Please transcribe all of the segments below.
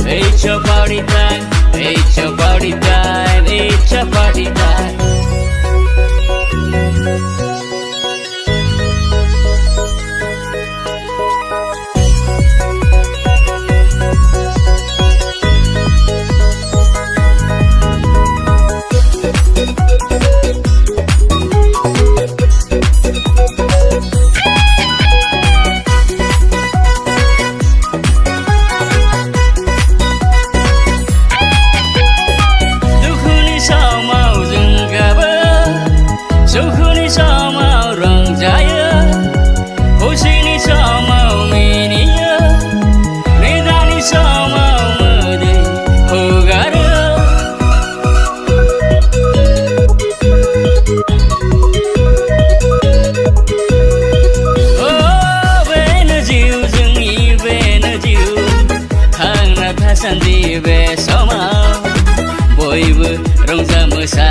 It's your party time, it's your party time, it's your party time. सुखुनि समाव रंजायो खुसिनि समाव मिनियो निदानि समाव मोदै हगारो बेनो जिउ जोंनि बेनो जिउ थांना थासान्दि बे समाव बयबो रंजा मोसा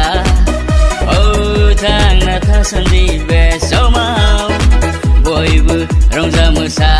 थांना थासान्दि बे समाव बयबो रंजा मोसा